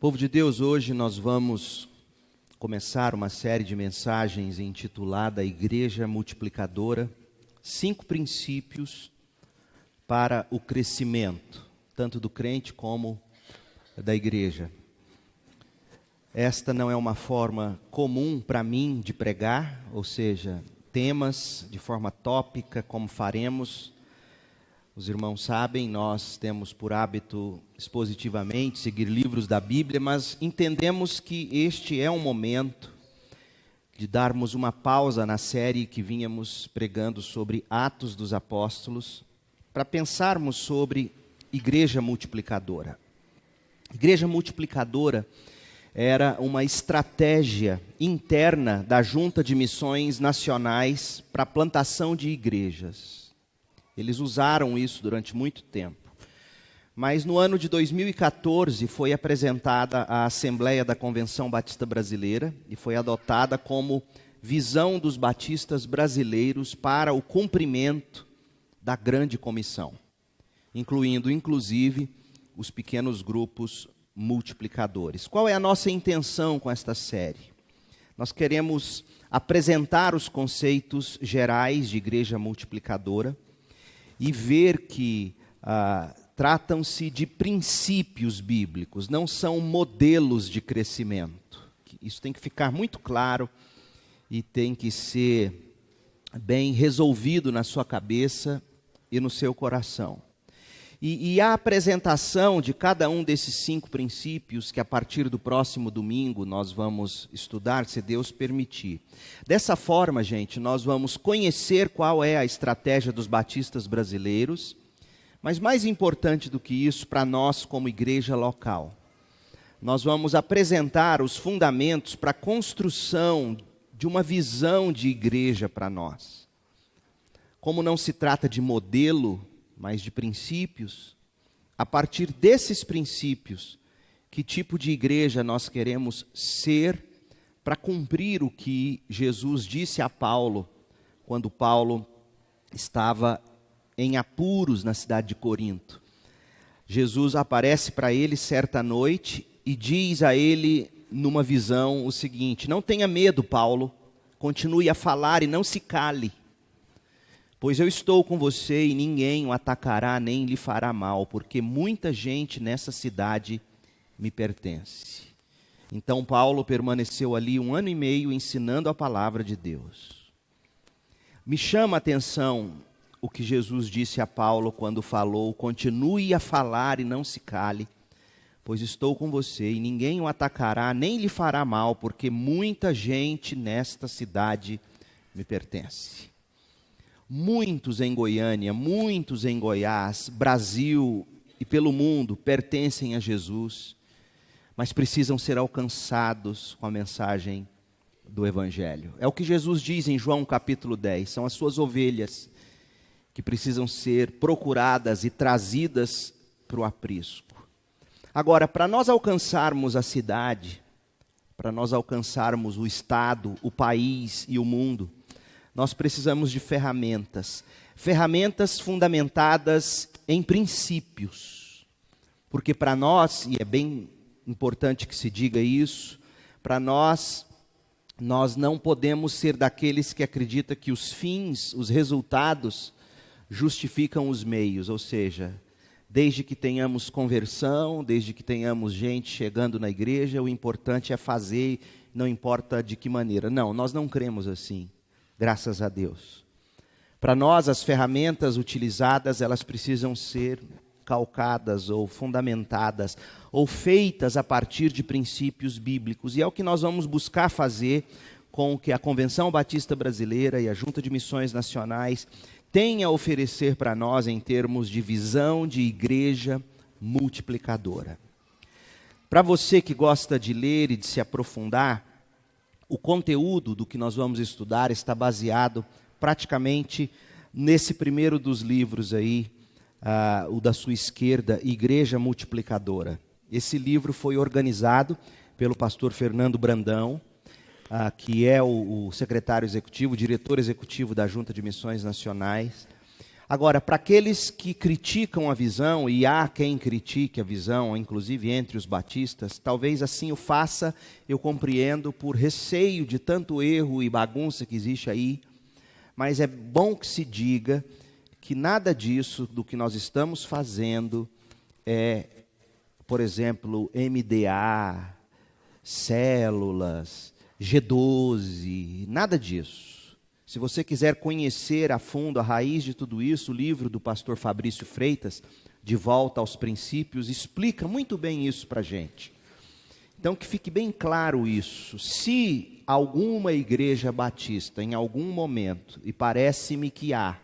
Povo de Deus, hoje nós vamos começar uma série de mensagens intitulada Igreja Multiplicadora, 5 princípios para o crescimento, tanto do crente como da igreja. Esta não é uma forma comum para mim de pregar, ou seja, temas de forma tópica, como faremos. Os irmãos sabem, nós temos por hábito expositivamente seguir livros da Bíblia, mas entendemos que este é um momento de darmos uma pausa na série que vínhamos pregando sobre Atos dos Apóstolos, para pensarmos sobre Igreja Multiplicadora. Igreja Multiplicadora era uma estratégia interna da Junta de Missões Nacionais para a plantação de igrejas. Eles usaram isso durante muito tempo. Mas no ano de 2014 foi apresentada à Assembleia da Convenção Batista Brasileira e foi adotada como visão dos batistas brasileiros para o cumprimento da grande comissão, incluindo inclusive os pequenos grupos multiplicadores. Qual é a nossa intenção com esta série? Nós queremos apresentar os conceitos gerais de igreja multiplicadora e ver que tratam-se de princípios bíblicos, não são modelos de crescimento. Isso tem que ficar muito claro e tem que ser bem resolvido na sua cabeça e no seu coração. E a apresentação de cada um desses 5 princípios, que a partir do próximo domingo nós vamos estudar, se Deus permitir. Dessa forma, gente, nós vamos conhecer qual é a estratégia dos batistas brasileiros, mas mais importante do que isso, para nós como igreja local, nós vamos apresentar os fundamentos para a construção de uma visão de igreja para nós. Como não se trata de modelo, mas de princípios, a partir desses princípios, que tipo de igreja nós queremos ser para cumprir o que Jesus disse a Paulo, quando Paulo estava em apuros na cidade de Corinto. Jesus aparece para ele certa noite e diz a ele numa visão o seguinte: não tenha medo, Paulo, continue a falar e não se cale. Pois eu estou com você e ninguém o atacará nem lhe fará mal, porque muita gente nessa cidade me pertence. Então Paulo permaneceu ali 1 ano e meio ensinando a palavra de Deus. Me chama a atenção o que Jesus disse a Paulo quando falou: continue a falar e não se cale, pois estou com você e ninguém o atacará nem lhe fará mal, porque muita gente nesta cidade me pertence. Muitos em Goiânia, muitos em Goiás, Brasil e pelo mundo pertencem a Jesus, mas precisam ser alcançados com a mensagem do Evangelho. É o que Jesus diz em João capítulo 10, são as suas ovelhas que precisam ser procuradas e trazidas para o aprisco. Agora, para nós alcançarmos a cidade, para nós alcançarmos o estado, o país e o mundo, nós precisamos de ferramentas fundamentadas em princípios, porque para nós, e é bem importante que se diga isso, para nós não podemos ser daqueles que acreditam que os fins, os resultados, justificam os meios, ou seja, desde que tenhamos conversão, desde que tenhamos gente chegando na igreja, o importante é fazer, não importa de que maneira. Não, nós não cremos assim. Graças a Deus. Para nós, as ferramentas utilizadas, elas precisam ser calcadas ou fundamentadas, ou feitas a partir de princípios bíblicos. E é o que nós vamos buscar fazer com o que a Convenção Batista Brasileira e a Junta de Missões Nacionais têm a oferecer para nós em termos de visão de igreja multiplicadora. Para você que gosta de ler e de se aprofundar, o conteúdo do que nós vamos estudar está baseado praticamente nesse primeiro dos livros aí, o da sua esquerda, Igreja Multiplicadora. Esse livro foi organizado pelo pastor Fernando Brandão, que é o secretário executivo, o diretor executivo da Junta de Missões Nacionais. Agora, para aqueles que criticam a visão, e há quem critique a visão, inclusive entre os batistas, talvez assim o faça, eu compreendo, por receio de tanto erro e bagunça que existe aí, mas é bom que se diga que nada disso, do que nós estamos fazendo, é, por exemplo, MDA, células, G12, nada disso. Se você quiser conhecer a fundo a raiz de tudo isso, o livro do pastor Fabrício Freitas, De Volta aos Princípios, explica muito bem isso para a gente. Então, que fique bem claro isso. Se alguma igreja batista, em algum momento, e parece-me que há,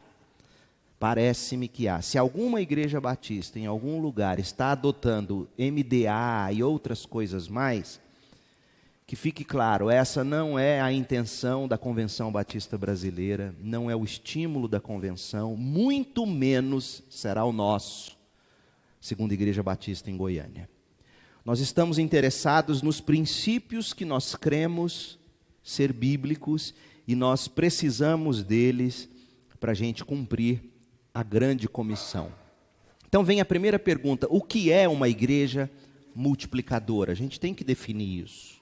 se alguma igreja batista, em algum lugar, está adotando MDA e outras coisas mais, que fique claro, essa não é a intenção da Convenção Batista Brasileira, não é o estímulo da convenção, muito menos será o nosso, Segunda Igreja Batista em Goiânia. Nós estamos interessados nos princípios que nós cremos ser bíblicos e nós precisamos deles para a gente cumprir a grande comissão. Então vem a primeira pergunta, o que é uma igreja multiplicadora? A gente tem que definir isso.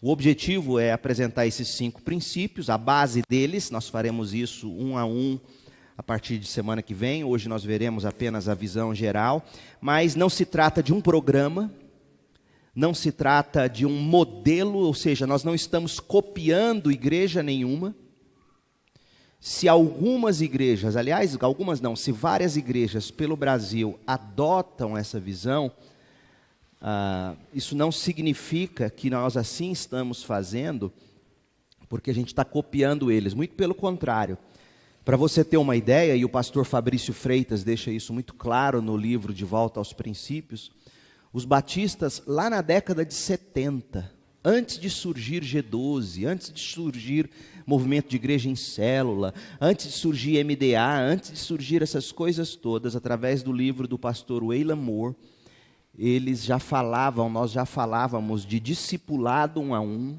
O objetivo é apresentar esses 5 princípios, a base deles, nós faremos isso um a partir de semana que vem. Hoje nós veremos apenas a visão geral, mas não se trata de um programa, não se trata de um modelo, ou seja, nós não estamos copiando igreja nenhuma. Se algumas igrejas, aliás, algumas não, se várias igrejas pelo Brasil adotam essa visão, isso não significa que nós assim estamos fazendo, porque a gente está copiando eles, muito pelo contrário. Para você ter uma ideia, e o pastor Fabrício Freitas deixa isso muito claro no livro De Volta aos Princípios, os batistas lá na década de 70, antes de surgir G12, antes de surgir movimento de igreja em célula, antes de surgir MDA, antes de surgir essas coisas todas, através do livro do pastor Wayland Moore, eles já falavam, nós já falávamos de discipulado 1 a 1,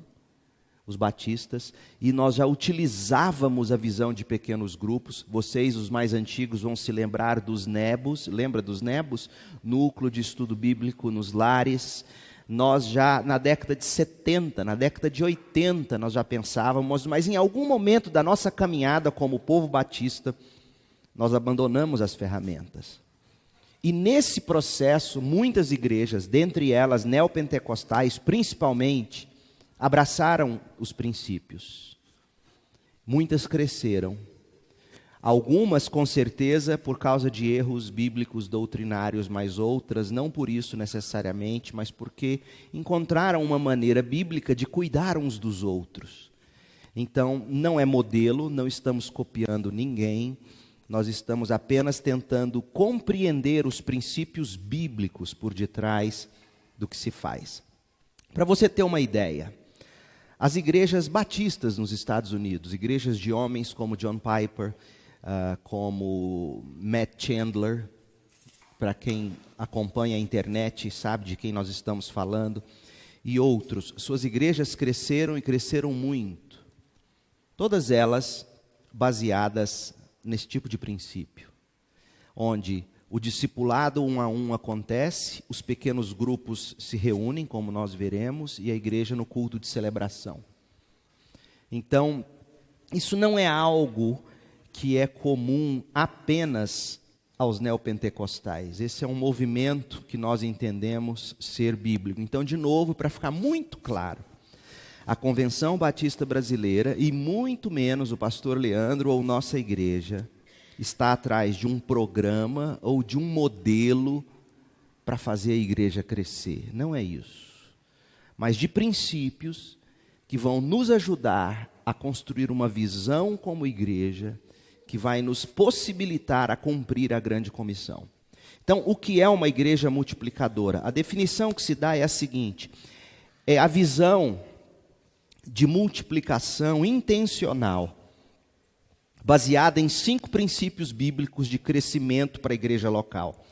os batistas, e nós já utilizávamos a visão de pequenos grupos. Vocês, os mais antigos, vão se lembrar dos nebos, lembra dos nebos? Núcleo de estudo bíblico nos lares. Nós já, na década de 70, na década de 80, nós já pensávamos, mas em algum momento da nossa caminhada como povo batista, nós abandonamos as ferramentas. E nesse processo, muitas igrejas, dentre elas neopentecostais principalmente, abraçaram os princípios. Muitas cresceram. Algumas, com certeza, por causa de erros bíblicos doutrinários, mas outras, não por isso necessariamente, mas porque encontraram uma maneira bíblica de cuidar uns dos outros. Então, não é modelo, não estamos copiando ninguém, nós estamos apenas tentando compreender os princípios bíblicos por detrás do que se faz. Para você ter uma ideia, as igrejas batistas nos Estados Unidos, igrejas de homens como John Piper, como Matt Chandler, para quem acompanha a internet sabe de quem nós estamos falando, e outros, suas igrejas cresceram e cresceram muito. Todas elas baseadas nesse tipo de princípio, onde o discipulado 1 a 1 acontece, os pequenos grupos se reúnem, como nós veremos, e a igreja no culto de celebração. Então, isso não é algo que é comum apenas aos neopentecostais. Esse é um movimento que nós entendemos ser bíblico. Então, de novo, para ficar muito claro, a Convenção Batista Brasileira, e muito menos o pastor Leandro ou nossa igreja, está atrás de um programa ou de um modelo para fazer a igreja crescer. Não é isso. Mas de princípios que vão nos ajudar a construir uma visão como igreja, que vai nos possibilitar a cumprir a grande comissão. Então, o que é uma igreja multiplicadora? A definição que se dá é a seguinte: é a visão de multiplicação intencional, baseada em 5 princípios bíblicos de crescimento para a igreja local,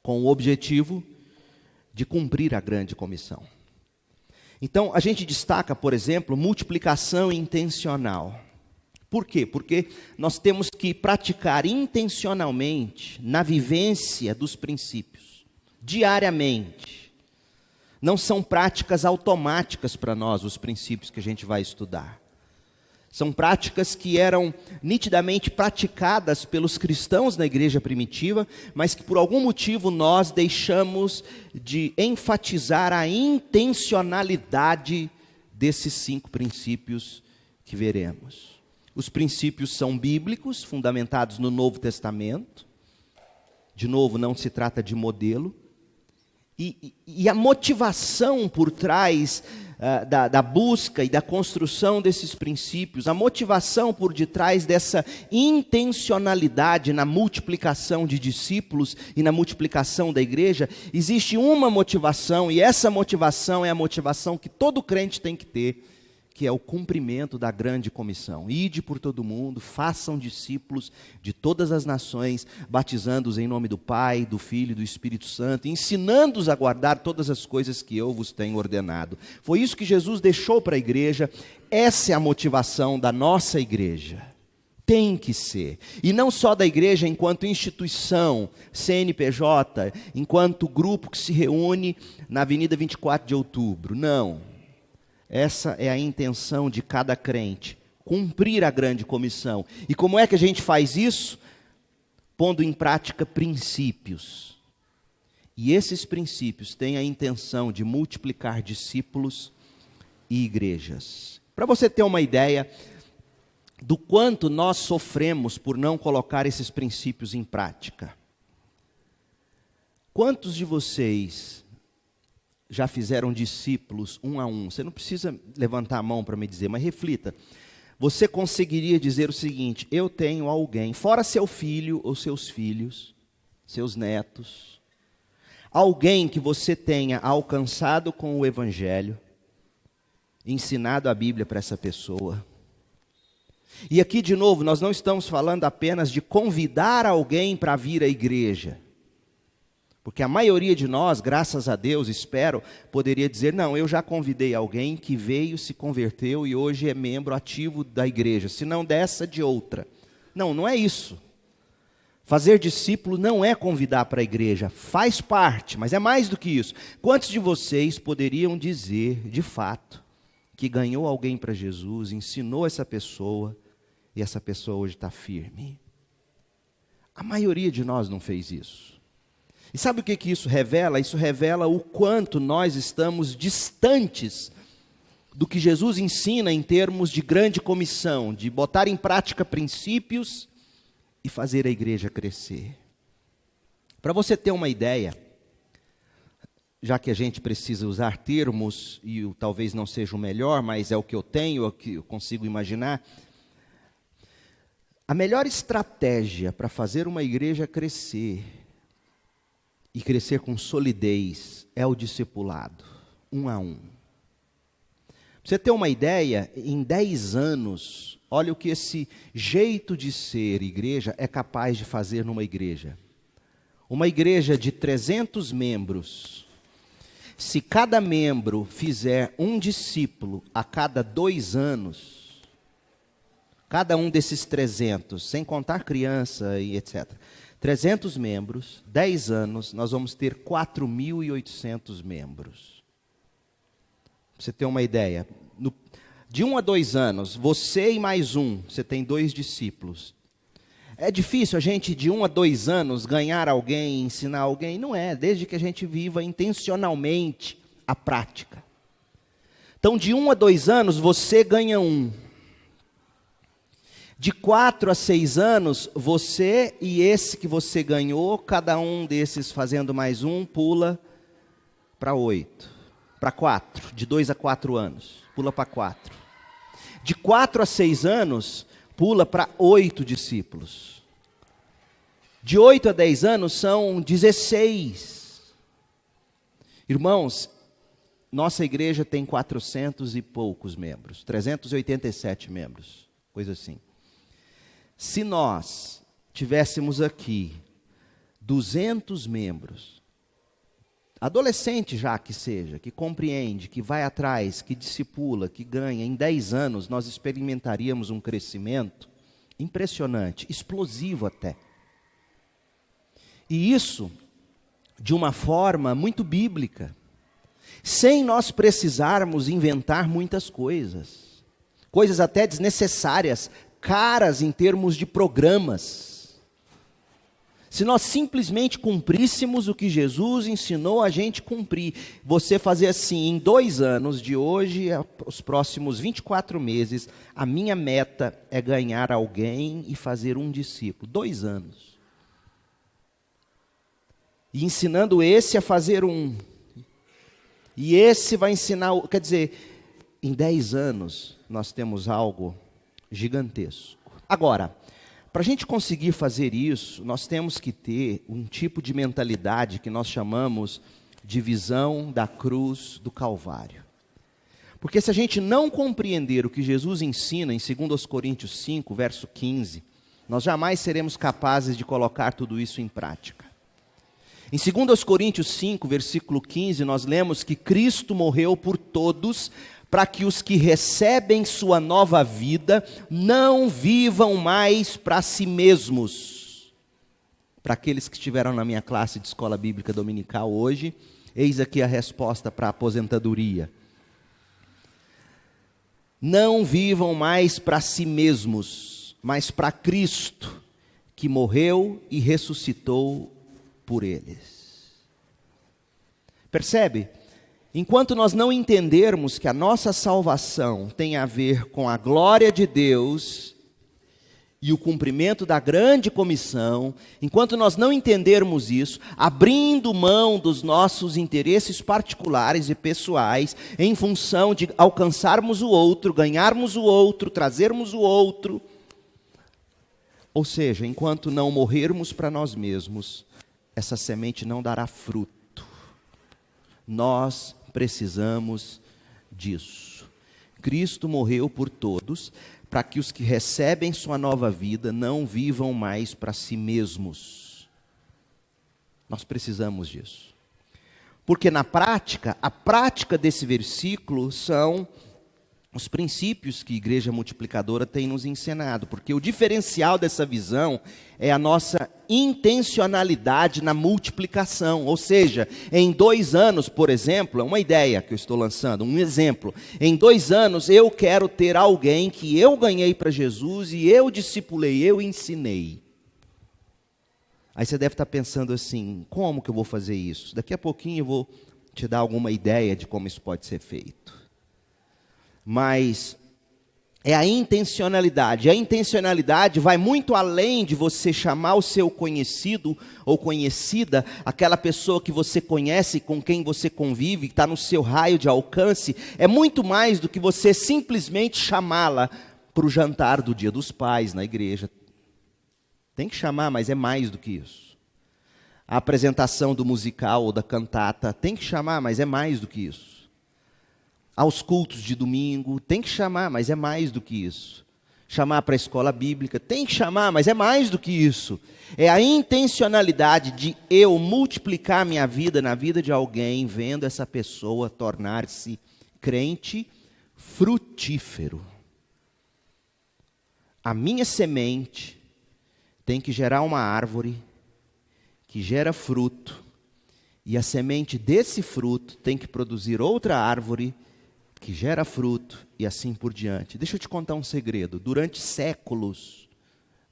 com o objetivo de cumprir a grande comissão. Então, a gente destaca, por exemplo, multiplicação intencional. Por quê? Porque nós temos que praticar intencionalmente na vivência dos princípios, diariamente. Não são práticas automáticas para nós, os princípios que a gente vai estudar. São práticas que eram nitidamente praticadas pelos cristãos na igreja primitiva, mas que por algum motivo nós deixamos de enfatizar a intencionalidade desses 5 princípios que veremos. Os princípios são bíblicos, fundamentados no Novo Testamento. De novo, não se trata de modelo. E a motivação por trás da busca e da construção desses princípios, a motivação por detrás dessa intencionalidade na multiplicação de discípulos e na multiplicação da igreja, existe uma motivação, e essa motivação é a motivação que todo crente tem que ter, que é o cumprimento da grande comissão. Ide por todo mundo, façam discípulos de todas as nações, batizando-os em nome do Pai, do Filho e do Espírito Santo, ensinando-os a guardar todas as coisas que eu vos tenho ordenado. Foi isso que Jesus deixou para a igreja. Essa é a motivação da nossa igreja. Tem que ser. E não só da igreja enquanto instituição, CNPJ, enquanto grupo que se reúne na Avenida 24 de Outubro. Não. Essa é a intenção de cada crente, cumprir a grande comissão. E como é que a gente faz isso? Pondo em prática princípios. E esses princípios têm a intenção de multiplicar discípulos e igrejas. Para você ter uma ideia do quanto nós sofremos por não colocar esses princípios em prática. Quantos de vocês já fizeram discípulos um a um? Você não precisa levantar a mão para me dizer, mas reflita. Você conseguiria dizer o seguinte: eu tenho alguém, fora seu filho ou seus filhos, seus netos, alguém que você tenha alcançado com o Evangelho, ensinado a Bíblia para essa pessoa. E aqui de novo, nós não estamos falando apenas de convidar alguém para vir à igreja. Porque a maioria de nós, graças a Deus, espero, poderia dizer, não, eu já convidei alguém que veio, se converteu e hoje é membro ativo da igreja, se não dessa, de outra. Não, não é isso. Fazer discípulo não é convidar para a igreja, faz parte, mas é mais do que isso. Quantos de vocês poderiam dizer, de fato, que ganhou alguém para Jesus, ensinou essa pessoa, e essa pessoa hoje está firme? A maioria de nós não fez isso. E sabe o que isso revela? Isso revela o quanto nós estamos distantes do que Jesus ensina em termos de grande comissão, de botar em prática princípios e fazer a igreja crescer. Para você ter uma ideia, já que a gente precisa usar termos, e talvez não seja o melhor, mas é o que eu tenho, é o que eu consigo imaginar, a melhor estratégia para fazer uma igreja crescer, e crescer com solidez, é o discipulado, um a um. Pra você ter uma ideia, em 10 anos, olha o que esse jeito de ser igreja é capaz de fazer numa igreja. Uma igreja de 300 membros, se cada membro fizer um discípulo a cada 2 anos, cada um desses 300, sem contar criança e etc., 300 membros, 10 anos, nós vamos ter 4.800 membros. Pra você ter uma ideia, de 1 a 2 anos, você e mais um, você tem 2 discípulos. É difícil a gente de 1 a 2 anos ganhar alguém, ensinar alguém? Não é, desde que a gente viva intencionalmente a prática. Então de 1 a 2 anos você ganha um. De 4 a 6 anos, você e esse que você ganhou, cada um desses fazendo mais um, pula para 8. Para 4, de 2 a 4 anos, pula para 4. De 4 a 6 anos, pula para 8 discípulos. De 8 a 10 anos são 16. Irmãos, nossa igreja tem 400 e poucos membros, 387 membros, coisa assim. Se nós tivéssemos aqui 200 membros, adolescente já que seja, que compreende, que vai atrás, que discipula, que ganha, em 10 anos nós experimentaríamos um crescimento impressionante, explosivo até. E isso de uma forma muito bíblica, sem nós precisarmos inventar muitas coisas, coisas até desnecessárias, caras em termos de programas. Se nós simplesmente cumpríssemos o que Jesus ensinou a gente cumprir, você fazer assim, em 2 anos, de hoje aos próximos 24 meses, a minha meta é ganhar alguém e fazer um discípulo. 2 anos. E ensinando esse a fazer um. E esse vai ensinar, quer dizer, em 10 anos nós temos algo gigantesco. Agora, para a gente conseguir fazer isso, nós temos que ter um tipo de mentalidade que nós chamamos de visão da cruz do Calvário. Porque se a gente não compreender o que Jesus ensina em 2 Coríntios 5, verso 15, nós jamais seremos capazes de colocar tudo isso em prática. Em 2 Coríntios 5, versículo 15, nós lemos que Cristo morreu por todos, para que os que recebem sua nova vida não vivam mais para si mesmos. Para aqueles que estiveram na minha classe de escola bíblica dominical hoje, eis aqui a resposta para a aposentadoria. Não vivam mais para si mesmos, mas para Cristo, que morreu e ressuscitou por eles. Percebe? Enquanto nós não entendermos que a nossa salvação tem a ver com a glória de Deus e o cumprimento da grande comissão, enquanto nós não entendermos isso, abrindo mão dos nossos interesses particulares e pessoais, em função de alcançarmos o outro, ganharmos o outro, trazermos o outro, ou seja, enquanto não morrermos para nós mesmos, essa semente não dará fruto. Nós precisamos disso. Cristo morreu por todos, para que os que recebem sua nova vida não vivam mais para si mesmos. Nós precisamos disso. Porque na prática, a prática desse versículo são os princípios que a Igreja Multiplicadora tem nos ensinado. Porque o diferencial dessa visão é a nossa intencionalidade na multiplicação. Ou seja, em 2 anos, por exemplo, é uma ideia que eu estou lançando, um exemplo. Em 2 anos eu quero ter alguém que eu ganhei para Jesus e eu discipulei, eu ensinei. Aí você deve estar pensando assim, como que eu vou fazer isso? Daqui a pouquinho eu vou te dar alguma ideia de como isso pode ser feito. Mas é a intencionalidade. A intencionalidade vai muito além de você chamar o seu conhecido ou conhecida, aquela pessoa que você conhece, com quem você convive, que está no seu raio de alcance. É muito mais do que você simplesmente chamá-la para o jantar do Dia dos Pais na igreja. Tem que chamar, mas é mais do que isso. A apresentação do musical ou da cantata, tem que chamar, mas é mais do que isso. Aos cultos de domingo, tem que chamar, mas é mais do que isso. Chamar para a escola bíblica, tem que chamar, mas é mais do que isso. É a intencionalidade de eu multiplicar minha vida na vida de alguém, vendo essa pessoa tornar-se crente frutífero. A minha semente tem que gerar uma árvore que gera fruto, e a semente desse fruto tem que produzir outra árvore que gera fruto, e assim por diante. Deixa eu te contar um segredo. Durante séculos,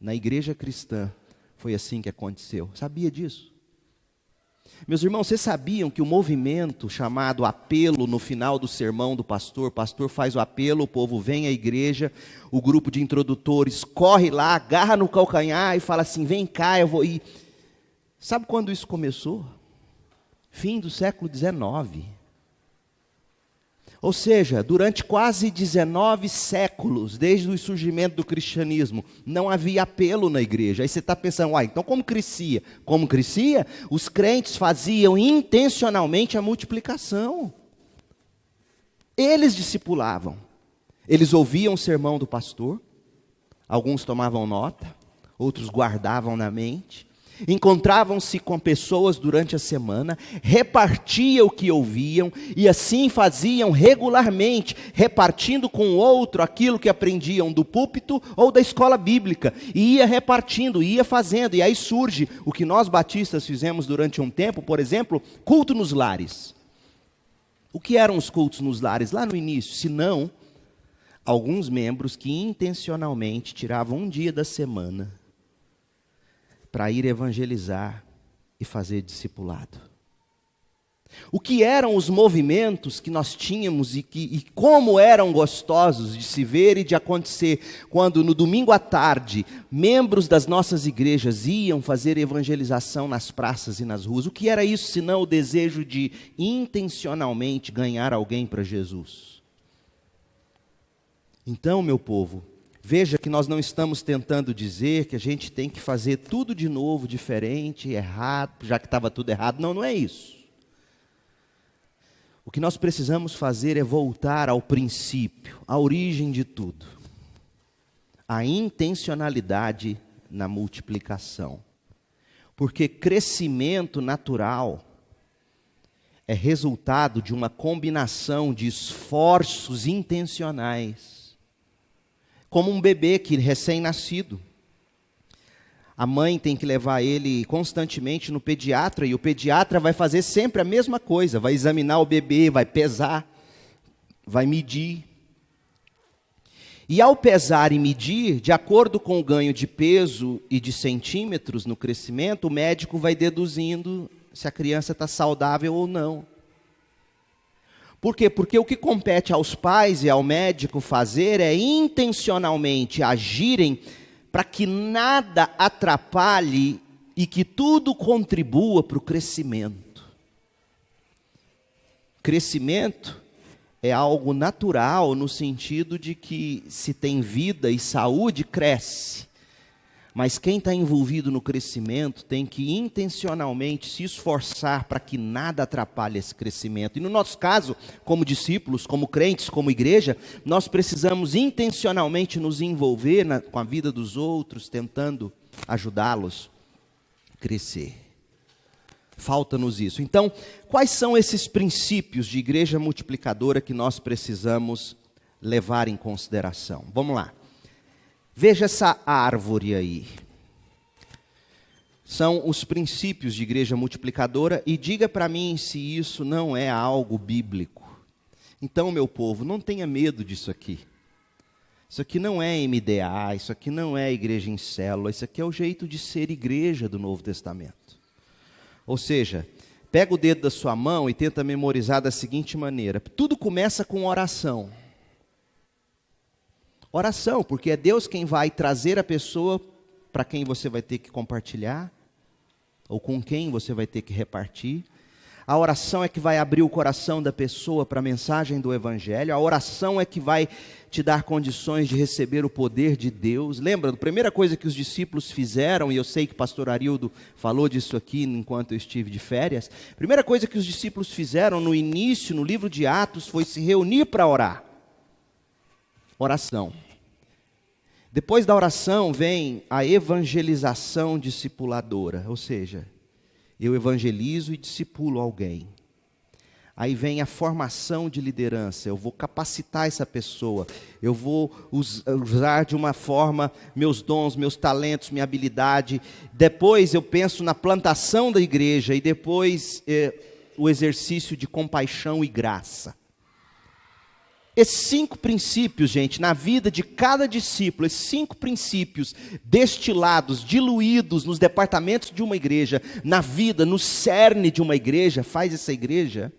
na igreja cristã, foi assim que aconteceu. Sabia disso? Meus irmãos, vocês sabiam que o movimento chamado apelo no final do sermão do pastor, o pastor faz o apelo, o povo vem à igreja, o grupo de introdutores corre lá, agarra no calcanhar e fala assim, vem cá, eu vou ir. Sabe quando isso começou? Fim do século XIX. Ou seja, durante quase 19 séculos, desde o surgimento do cristianismo, não havia apelo na igreja. Aí você está pensando, então como crescia? Como crescia? Os crentes faziam intencionalmente a multiplicação. Eles discipulavam. Eles ouviam o sermão do pastor, alguns tomavam nota, outros guardavam na mente. encontravam-se com pessoas durante a semana, repartiam o que ouviam e assim faziam regularmente, repartindo com o outro aquilo que aprendiam do púlpito ou da escola bíblica, e ia repartindo, ia fazendo, e aí surge o que nós batistas fizemos durante um tempo, por exemplo, culto nos lares. O que eram os cultos nos lares lá no início? Se não, alguns membros que intencionalmente tiravam um dia da semana para ir evangelizar e fazer discipulado. O que eram os movimentos que nós tínhamos e como eram gostosos de se ver e de acontecer quando no domingo à tarde membros das nossas igrejas iam fazer evangelização nas praças e nas ruas. O que era isso senão o desejo de intencionalmente ganhar alguém para Jesus? Então, meu povo, veja que nós não estamos tentando dizer que a gente tem que fazer tudo de novo, diferente, errado, já que estava tudo errado. Não, não é isso. O que nós precisamos fazer é voltar ao princípio, à origem de tudo. A intencionalidade na multiplicação. Porque crescimento natural é resultado de uma combinação de esforços intencionais. Como um bebê que recém-nascido. A mãe tem que levar ele constantemente no pediatra, e o pediatra vai fazer sempre a mesma coisa, vai examinar o bebê, vai pesar, vai medir. E ao pesar e medir, de acordo com o ganho de peso e de centímetros no crescimento, o médico vai deduzindo se a criança está saudável ou não. Por quê? Porque o que compete aos pais e ao médico fazer é intencionalmente agirem para que nada atrapalhe e que tudo contribua para o crescimento. Crescimento é algo natural no sentido de que se tem vida e saúde, cresce. Mas quem está envolvido no crescimento tem que intencionalmente se esforçar para que nada atrapalhe esse crescimento. E no nosso caso, como discípulos, como crentes, como igreja, nós precisamos intencionalmente nos envolver com a vida dos outros, tentando ajudá-los a crescer. Falta-nos isso. Então, quais são esses princípios de igreja multiplicadora que nós precisamos levar em consideração? Vamos lá. Veja essa árvore aí. São os princípios de igreja multiplicadora e diga para mim se isso não é algo bíblico. Então, meu povo, não tenha medo disso aqui. Isso aqui não é MDA, isso aqui não é igreja em célula, isso aqui é o jeito de ser igreja do Novo Testamento. Ou seja, pega o dedo da sua mão e tenta memorizar da seguinte maneira: tudo começa com oração. Oração, porque é Deus quem vai trazer a pessoa para quem você vai ter que compartilhar, ou com quem você vai ter que repartir. A oração é que vai abrir o coração da pessoa para a mensagem do Evangelho. A oração é que vai te dar condições de receber o poder de Deus. Lembra, a primeira coisa que os discípulos fizeram, e eu sei que o pastor Arildo falou disso aqui enquanto eu estive de férias, a primeira coisa que os discípulos fizeram no início, no livro de Atos, foi se reunir para orar. Oração. Depois da oração vem a evangelização discipuladora, ou seja, eu evangelizo e discipulo alguém. Aí vem a formação de liderança, eu vou capacitar essa pessoa, eu vou usar de uma forma meus dons, meus talentos, minha habilidade. Depois eu penso na plantação da igreja e depois o exercício de compaixão e graça. Esses 5 princípios, gente, na vida de cada discípulo, esses 5 princípios destilados, diluídos nos departamentos de uma igreja, na vida, no cerne de uma igreja, faz essa igreja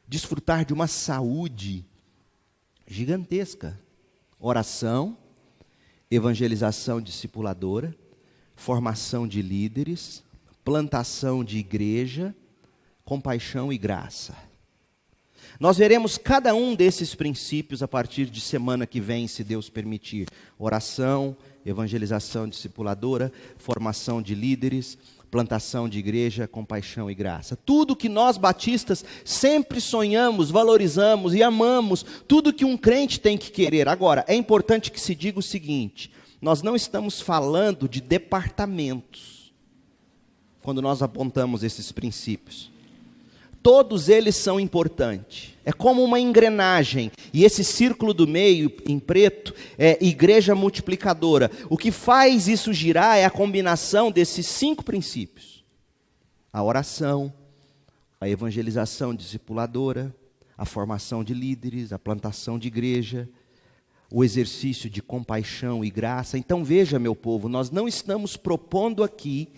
desfrutar de uma saúde gigantesca. Oração, evangelização discipuladora, formação de líderes, plantação de igreja, compaixão e graça. Nós veremos cada um desses princípios a partir de semana que vem, se Deus permitir. Oração, evangelização discipuladora, formação de líderes, plantação de igreja, compaixão e graça. Tudo que nós batistas sempre sonhamos, valorizamos e amamos, tudo que um crente tem que querer. Agora, é importante que se diga o seguinte: nós não estamos falando de departamentos. quando nós apontamos esses princípios. Todos eles são importantes. É como uma engrenagem. E esse círculo do meio, em preto, é igreja multiplicadora. O que faz isso girar é a combinação desses 5 princípios. A oração, a evangelização discipuladora, a formação de líderes, a plantação de igreja, o exercício de compaixão e graça. Então veja, meu povo, nós não estamos propondo aqui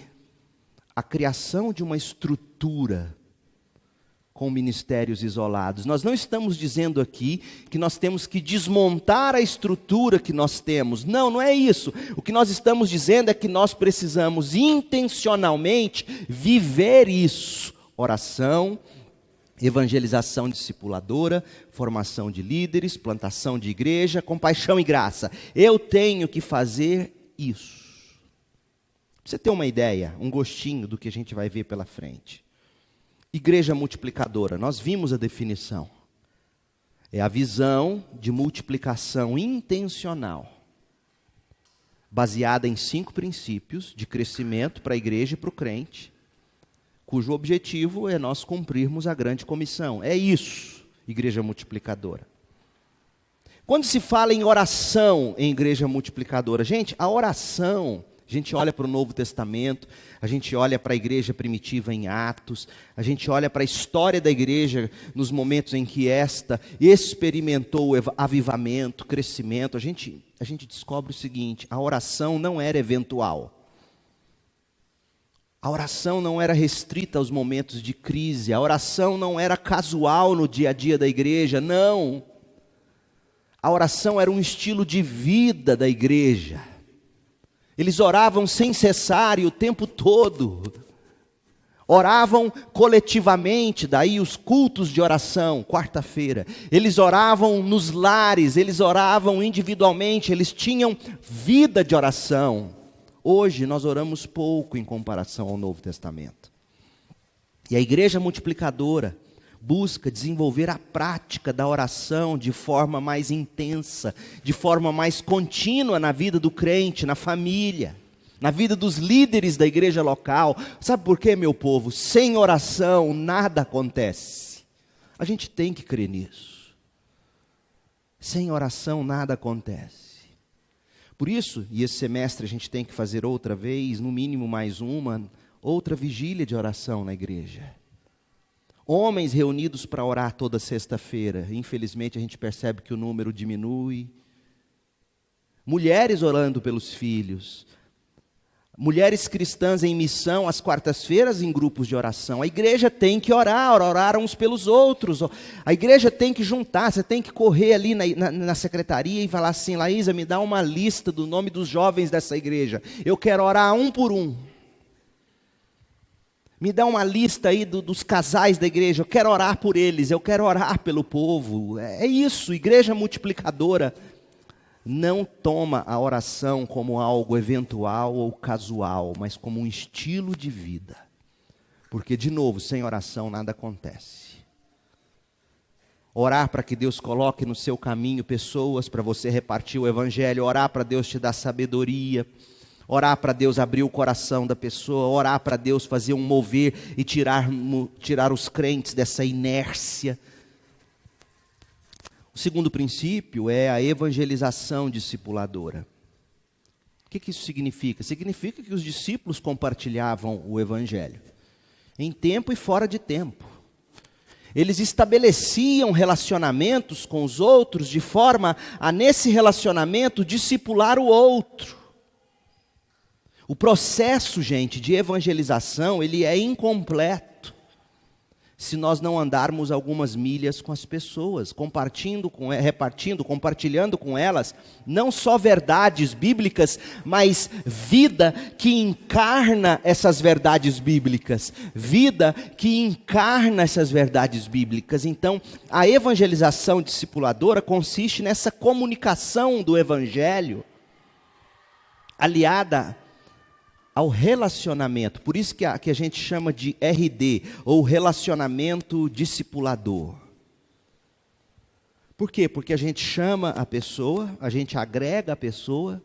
a criação de uma estrutura com ministérios isolados. Nós não estamos dizendo aqui que nós temos que desmontar a estrutura que nós temos. Não, não é isso. O que nós estamos dizendo é que nós precisamos intencionalmente viver isso. Oração, evangelização discipuladora, formação de líderes, plantação de igreja, compaixão e graça. Eu tenho que fazer isso. Pra você ter uma ideia, um gostinho do que a gente vai ver pela frente. Igreja multiplicadora, nós vimos a definição. É a visão de multiplicação intencional, baseada em 5 princípios de crescimento para a igreja e para o crente, cujo objetivo é nós cumprirmos a grande comissão. É isso, igreja multiplicadora. Quando se fala em oração em igreja multiplicadora, gente, a oração, a gente olha para o Novo Testamento, a gente olha para a igreja primitiva em Atos, a gente olha para a história da igreja nos momentos em que esta experimentou avivamento, crescimento, a gente descobre o seguinte: a oração não era eventual. A oração não era restrita aos momentos de crise, a oração não era casual no dia a dia da igreja, não. A oração era um estilo de vida da igreja. Eles oravam sem cessar e o tempo todo. Oravam coletivamente, daí os cultos de oração, quarta-feira. Eles oravam nos lares, eles oravam individualmente, eles tinham vida de oração. Hoje nós oramos pouco em comparação ao Novo Testamento. E a igreja multiplicadora busca desenvolver a prática da oração de forma mais intensa, de forma mais contínua na vida do crente, na família, na vida dos líderes da igreja local. Sabe por quê, meu povo? Sem oração nada acontece. A gente tem que crer nisso. Sem oração nada acontece. Por isso, e esse semestre a gente tem que fazer outra vez, no mínimo mais uma, outra vigília de oração na igreja. Homens reunidos para orar toda sexta-feira. Infelizmente a gente percebe que o número diminui. Mulheres orando pelos filhos. Mulheres cristãs em missão às quartas-feiras em grupos de oração. A igreja tem que orar uns pelos outros. A igreja tem que juntar, você tem que correr ali na secretaria e falar assim: Laísa, me dá uma lista do nome dos jovens dessa igreja. Eu quero orar um por um. Me dá uma lista aí dos casais da igreja, eu quero orar por eles, eu quero orar pelo povo. É isso, igreja multiplicadora não toma a oração como algo eventual ou casual, mas como um estilo de vida. Porque, de novo, sem oração nada acontece. Orar para que Deus coloque no seu caminho pessoas para você repartir o evangelho, orar para Deus te dar sabedoria, orar para Deus abrir o coração da pessoa, orar para Deus fazer um mover e tirar os crentes dessa inércia. O segundo princípio é a evangelização discipuladora. O que isso significa? Significa que os discípulos compartilhavam o evangelho, em tempo e fora de tempo. Eles estabeleciam relacionamentos com os outros de forma a, nesse relacionamento, discipular o outro. O processo, gente, de evangelização, ele é incompleto se nós não andarmos algumas milhas com as pessoas, compartilhando com elas, não só verdades bíblicas, mas vida que encarna essas verdades bíblicas. Vida que encarna essas verdades bíblicas. Então, a evangelização discipuladora consiste nessa comunicação do evangelho, aliada ao relacionamento. Por isso que a gente chama de RD, ou relacionamento discipulador. Por quê? Porque a gente chama a pessoa, a gente agrega a pessoa,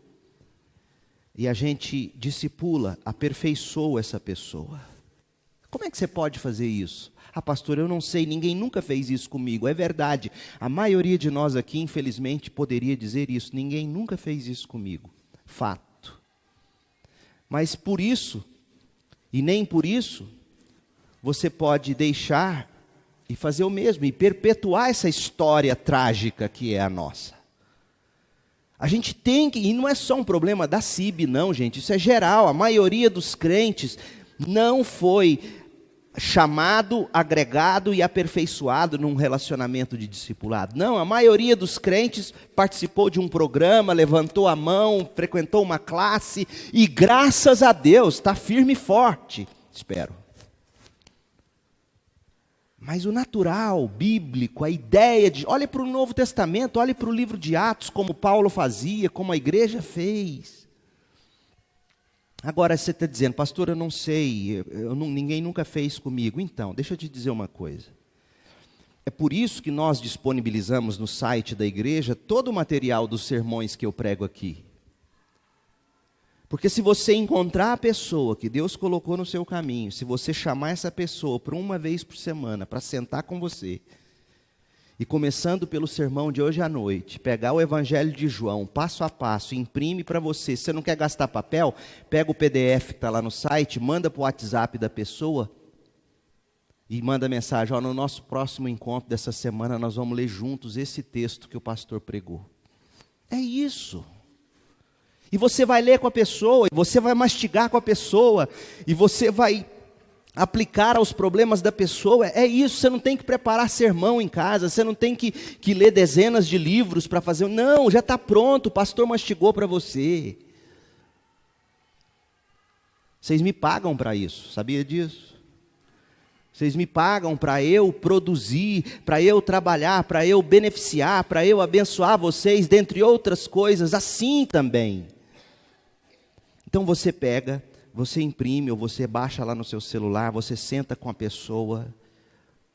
e a gente discipula, aperfeiçoa essa pessoa. Como é que você pode fazer isso? Ah, pastor, eu não sei, ninguém nunca fez isso comigo. É verdade, a maioria de nós aqui, infelizmente, poderia dizer isso. Ninguém nunca fez isso comigo. Fato. Mas por isso, e nem por isso, você pode deixar e fazer o mesmo, e perpetuar essa história trágica que é a nossa. A gente tem que, e não é só um problema da CIB não, gente, isso é geral. A maioria dos crentes não foi chamado, agregado e aperfeiçoado num relacionamento de discipulado. Não, a maioria dos crentes participou de um programa, levantou a mão, frequentou uma classe e graças a Deus está firme e forte, espero. Mas o natural, bíblico, a ideia de... Olhe para o Novo Testamento, olhe para o livro de Atos, como Paulo fazia, como a igreja fez. Agora você está dizendo, pastor, eu não sei, ninguém nunca fez comigo. Então, deixa eu te dizer uma coisa. É por isso que nós disponibilizamos no site da igreja todo o material dos sermões que eu prego aqui. Porque se você encontrar a pessoa que Deus colocou no seu caminho, se você chamar essa pessoa por uma vez por semana para sentar com você, e começando pelo sermão de hoje à noite, pegar o Evangelho de João, passo a passo, imprime para você. Se você não quer gastar papel, pega o PDF que está lá no site, manda para o WhatsApp da pessoa e manda mensagem, no nosso próximo encontro dessa semana nós vamos ler juntos esse texto que o pastor pregou. É isso. E você vai ler com a pessoa, e você vai mastigar com a pessoa, e você vai aplicar aos problemas da pessoa. É isso, você não tem que preparar sermão em casa, você não tem que ler dezenas de livros para fazer. Não, já está pronto, o pastor mastigou para você. Vocês me pagam para isso, sabia disso? Vocês me pagam para eu produzir, para eu trabalhar, para eu beneficiar, para eu abençoar vocês, dentre outras coisas, assim também. Então você pega, você imprime ou você baixa lá no seu celular, você senta com a pessoa.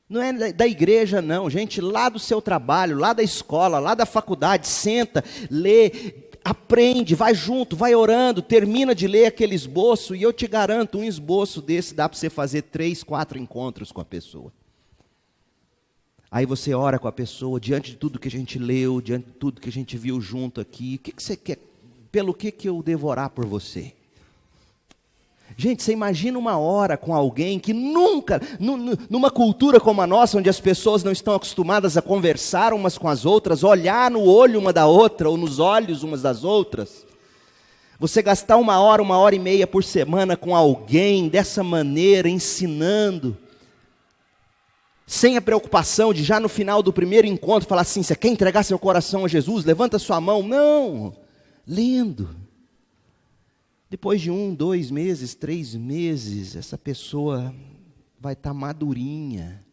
Não é da igreja não, gente, lá do seu trabalho, lá da escola, lá da faculdade, senta, lê, aprende, vai junto, vai orando, termina de ler aquele esboço, e eu te garanto, um esboço desse dá para você fazer 3, 4 encontros com a pessoa. Aí você ora com a pessoa, diante de tudo que a gente leu, diante de tudo que a gente viu junto aqui, o que você quer? Pelo que eu devo orar por você? Gente, você imagina uma hora com alguém que nunca, numa cultura como a nossa, onde as pessoas não estão acostumadas a conversar umas com as outras, olhar no olho uma da outra, ou nos olhos umas das outras, você gastar 1 hora e meia por semana com alguém, dessa maneira, ensinando, sem a preocupação de já no final do primeiro encontro, falar assim, você quer entregar seu coração a Jesus? Levanta sua mão. Não, lendo. Depois de 1, 2 meses, 3 meses, essa pessoa vai estar madurinha.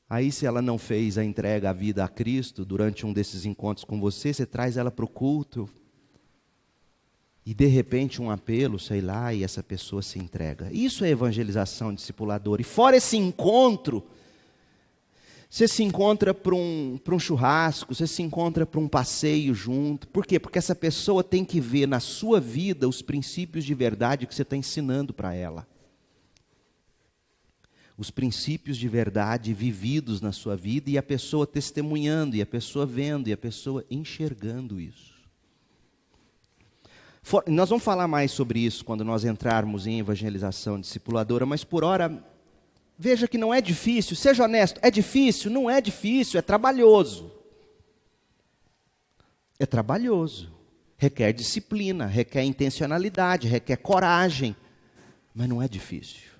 Aí se ela não fez a entrega à vida a Cristo, durante um desses encontros com você, você traz ela para o culto, e de repente um apelo, sei lá, e essa pessoa se entrega. Isso é evangelização discipuladora. E fora esse encontro, você se encontra para um churrasco, você se encontra para um passeio junto. Por quê? Porque essa pessoa tem que ver na sua vida os princípios de verdade que você está ensinando para ela. Os princípios de verdade vividos na sua vida, e a pessoa testemunhando, e a pessoa vendo, e a pessoa enxergando isso. Nós vamos falar mais sobre isso quando nós entrarmos em evangelização discipuladora, mas por hora, veja que não é difícil, seja honesto, é difícil? Não é difícil, é trabalhoso. É trabalhoso, requer disciplina, requer intencionalidade, requer coragem, mas não é difícil.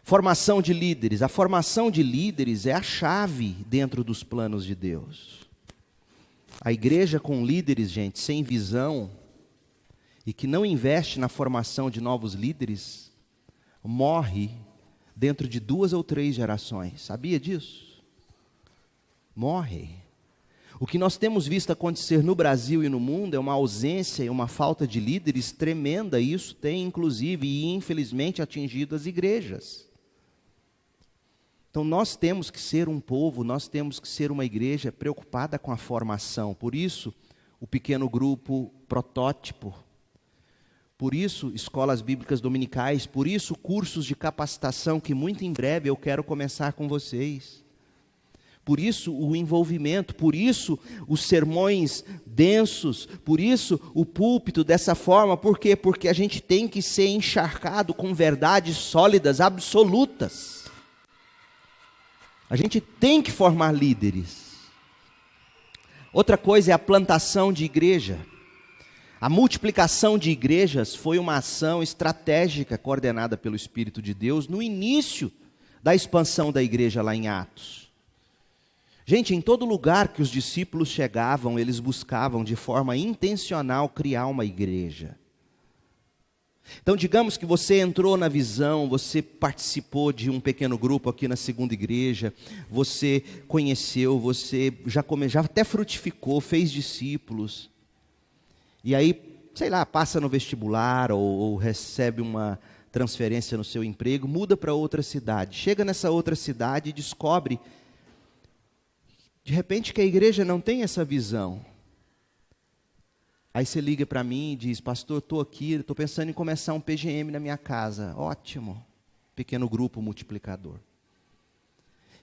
Formação de líderes, a formação de líderes é a chave dentro dos planos de Deus. A igreja com líderes, gente, sem visão, e que não investe na formação de novos líderes, morre dentro de 2 ou 3 gerações. Sabia disso? Morre. O que nós temos visto acontecer no Brasil e no mundo é uma ausência e uma falta de líderes tremenda. E isso tem, inclusive, e infelizmente, atingido as igrejas. Então nós temos que ser um povo, nós temos que ser uma igreja preocupada com a formação. Por isso, o pequeno grupo, protótipo. Por isso, escolas bíblicas dominicais, por isso, cursos de capacitação que muito em breve eu quero começar com vocês. Por isso, o envolvimento, por isso, os sermões densos, por isso, o púlpito dessa forma. Por quê? Porque a gente tem que ser encharcado com verdades sólidas, absolutas. A gente tem que formar líderes. Outra coisa é a plantação de igreja. A multiplicação de igrejas foi uma ação estratégica coordenada pelo Espírito de Deus no início da expansão da igreja lá em Atos. Gente, em todo lugar que os discípulos chegavam, eles buscavam de forma intencional criar uma igreja. Então, digamos que você entrou na visão, você participou de um pequeno grupo aqui na segunda igreja, você conheceu, você já até frutificou, fez discípulos. E aí, sei lá, passa no vestibular ou recebe uma transferência no seu emprego, muda para outra cidade. Chega nessa outra cidade e descobre, de repente, que a igreja não tem essa visão. Aí você liga para mim e diz: pastor, estou aqui, estou pensando em começar um PGM na minha casa. Ótimo, pequeno grupo multiplicador.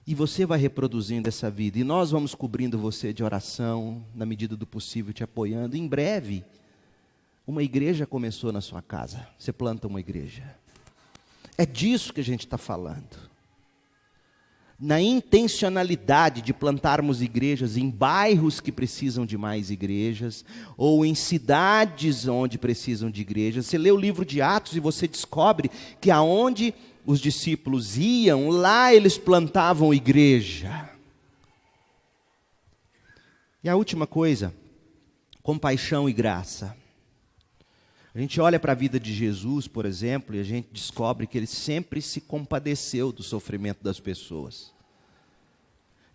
E você vai reproduzindo essa vida, e nós vamos cobrindo você de oração, na medida do possível, te apoiando. Em breve, uma igreja começou na sua casa, você planta uma igreja. É disso que a gente está falando. Na intencionalidade de plantarmos igrejas em bairros que precisam de mais igrejas, ou em cidades onde precisam de igrejas. Você lê o livro de Atos e você descobre que aonde os discípulos iam, lá eles plantavam igreja. E a última coisa, compaixão e graça. A gente olha para a vida de Jesus, por exemplo, e a gente descobre que ele sempre se compadeceu do sofrimento das pessoas.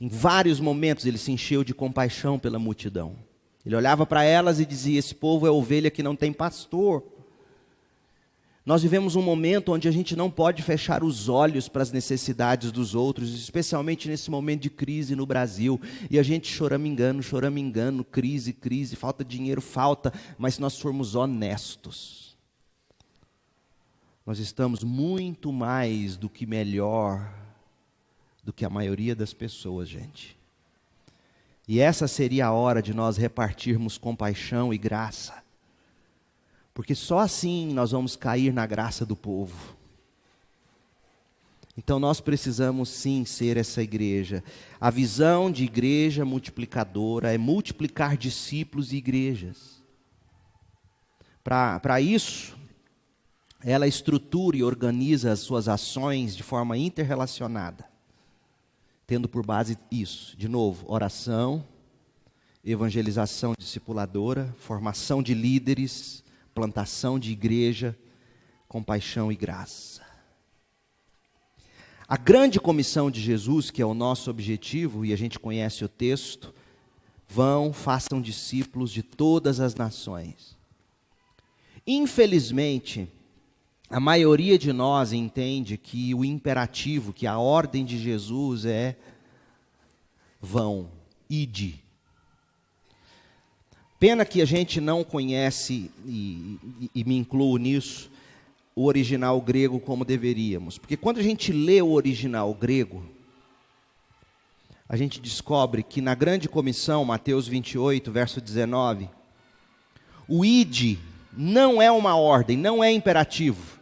Em vários momentos ele se encheu de compaixão pela multidão. Ele olhava para elas e dizia: esse povo é ovelha que não tem pastor. Nós vivemos um momento onde a gente não pode fechar os olhos para as necessidades dos outros, especialmente nesse momento de crise no Brasil. E a gente choramingando, crise, falta de dinheiro, mas se nós formos honestos, nós estamos muito mais do que melhor do que a maioria das pessoas, gente. E essa seria a hora de nós repartirmos compaixão e graça. Porque só assim nós vamos cair na graça do povo. Então nós precisamos sim ser essa igreja. A visão de igreja multiplicadora é multiplicar discípulos e igrejas. Para isso, ela estrutura e organiza as suas ações de forma interrelacionada. Tendo por base isso, de novo, oração, evangelização discipuladora, formação de líderes, plantação de igreja, compaixão e graça. A grande comissão de Jesus, que é o nosso objetivo, e a gente conhece o texto: vão, façam discípulos de todas as nações. Infelizmente, a maioria de nós entende que o imperativo, que a ordem de Jesus é: vão, ide. Pena que a gente não conhece, e me incluo nisso, o original grego como deveríamos. Porque quando a gente lê o original grego, a gente descobre que na grande comissão, Mateus 28, verso 19, o ide não é uma ordem, não é imperativo.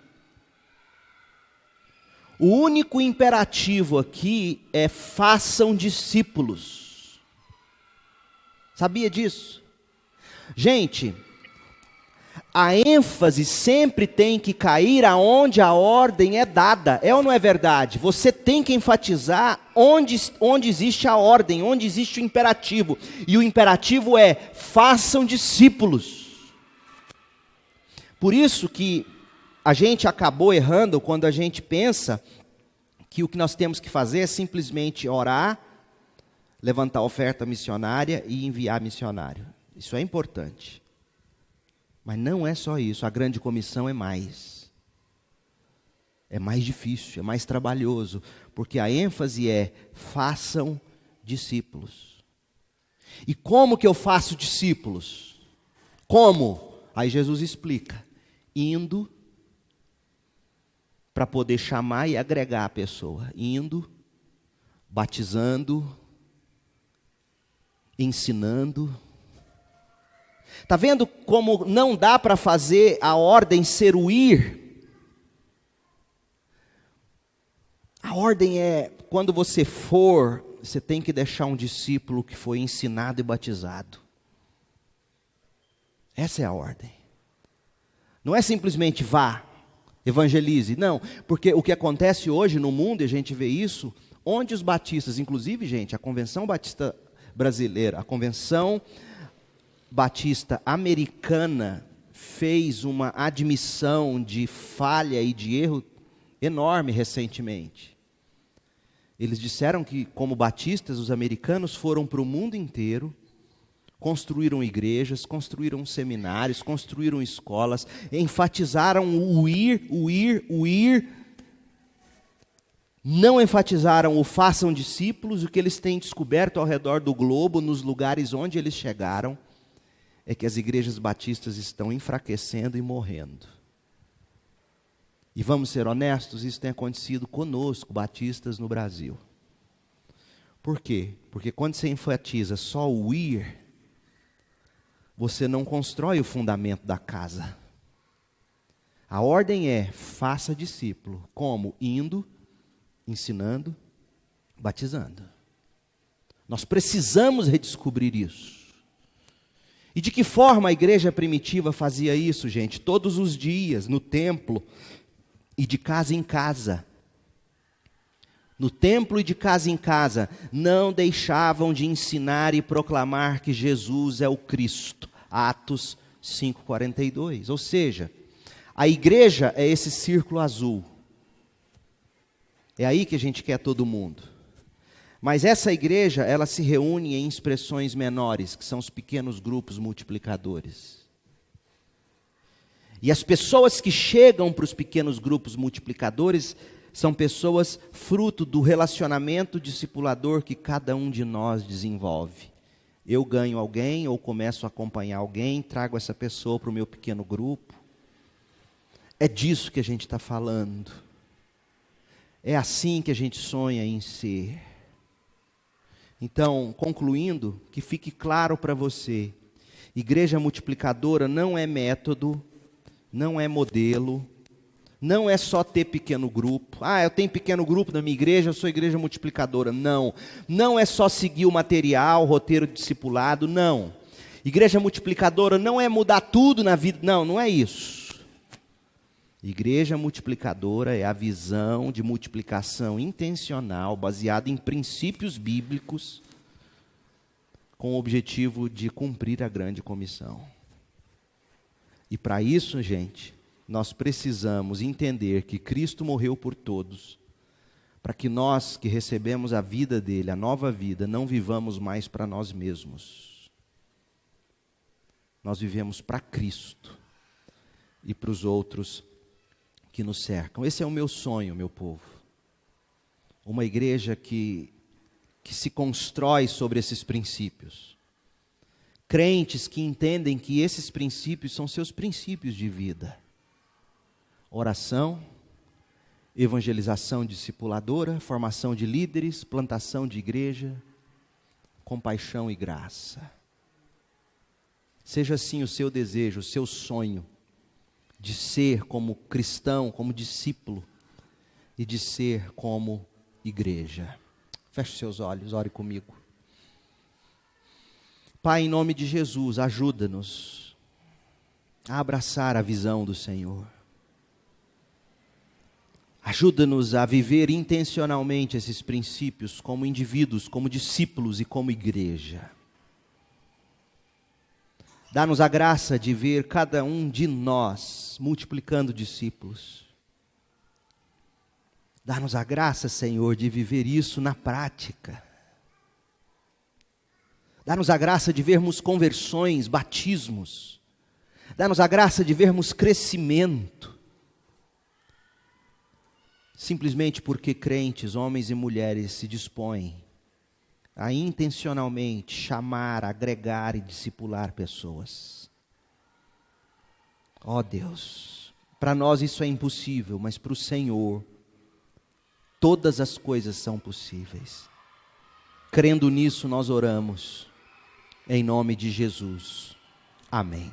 O único imperativo aqui é: façam discípulos. Sabia disso? Gente, a ênfase sempre tem que cair aonde a ordem é dada. É ou não é verdade? Você tem que enfatizar onde existe a ordem, onde existe o imperativo. E o imperativo é: façam discípulos. Por isso que a gente acabou errando quando a gente pensa que o que nós temos que fazer é simplesmente orar, levantar oferta missionária e enviar missionário. Isso é importante. Mas não é só isso. A grande comissão é mais. É mais difícil, é mais trabalhoso. Porque a ênfase é: façam discípulos. E como que eu faço discípulos? Como? Aí Jesus explica: indo para poder chamar e agregar a pessoa, indo, batizando, ensinando. Está vendo como não dá para fazer a ordem ser o ir? A ordem é, quando você for, você tem que deixar um discípulo que foi ensinado e batizado. Essa é a ordem. Não é simplesmente vá, evangelize. Não, porque o que acontece hoje no mundo, e a gente vê isso, onde os batistas, inclusive, gente, a Convenção Batista Brasileira, a Convenção Batista Americana fez uma admissão de falha e de erro enorme recentemente. Eles disseram que, como batistas, os americanos foram para o mundo inteiro, construíram igrejas, construíram seminários, construíram escolas, enfatizaram o ir, não enfatizaram o façam discípulos. O que eles têm descoberto ao redor do globo, nos lugares onde eles chegaram, é que as igrejas batistas estão enfraquecendo e morrendo. E vamos ser honestos, isso tem acontecido conosco, batistas no Brasil. Por quê? Porque quando você enfatiza só o ir, você não constrói o fundamento da casa. A ordem é: faça discípulo. Como? Indo, ensinando, batizando. Nós precisamos redescobrir isso. E de que forma a igreja primitiva fazia isso, gente? Todos os dias, no templo e de casa em casa. No templo e de casa em casa, não deixavam de ensinar e proclamar que Jesus é o Cristo. Atos 5:42. Ou seja, a igreja é esse círculo azul. É aí que a gente quer todo mundo. Mas essa igreja, ela se reúne em expressões menores, que são os pequenos grupos multiplicadores. E as pessoas que chegam para os pequenos grupos multiplicadores são pessoas fruto do relacionamento discipulador que cada um de nós desenvolve. Eu ganho alguém, ou começo a acompanhar alguém, trago essa pessoa para o meu pequeno grupo. É disso que a gente está falando. É assim que a gente sonha em ser. Então, concluindo, que fique claro para você: igreja multiplicadora não é método, não é modelo, não é só ter pequeno grupo. Eu tenho pequeno grupo na minha igreja, eu sou igreja multiplicadora. Não. Não é só seguir o material, o roteiro de discipulado, não. Igreja multiplicadora não é mudar tudo na vida, não é isso. Igreja multiplicadora é a visão de multiplicação intencional, baseada em princípios bíblicos, com o objetivo de cumprir a grande comissão. E para isso, gente, nós precisamos entender que Cristo morreu por todos, para que nós que recebemos a vida dele, a nova vida, não vivamos mais para nós mesmos. Nós vivemos para Cristo e para os outros que nos cercam. Esse é o meu sonho, meu povo. Uma igreja que se constrói sobre esses princípios. Crentes que entendem que esses princípios são seus princípios de vida. Oração, evangelização discipuladora, formação de líderes, plantação de igreja, compaixão e graça. Seja assim o seu desejo, o seu sonho, de ser como cristão, como discípulo, e de ser como igreja. Feche seus olhos, ore comigo. Pai, em nome de Jesus, ajuda-nos a abraçar a visão do Senhor. Ajuda-nos a viver intencionalmente esses princípios como indivíduos, como discípulos e como igreja. Dá-nos a graça de ver cada um de nós multiplicando discípulos. Dá-nos a graça, Senhor, de viver isso na prática. Dá-nos a graça de vermos conversões, batismos. Dá-nos a graça de vermos crescimento. Simplesmente porque crentes, homens e mulheres, se dispõem a intencionalmente chamar, agregar e discipular pessoas. Ó Deus, para nós isso é impossível, mas para o Senhor, todas as coisas são possíveis. Crendo nisso, nós oramos, em nome de Jesus. Amém.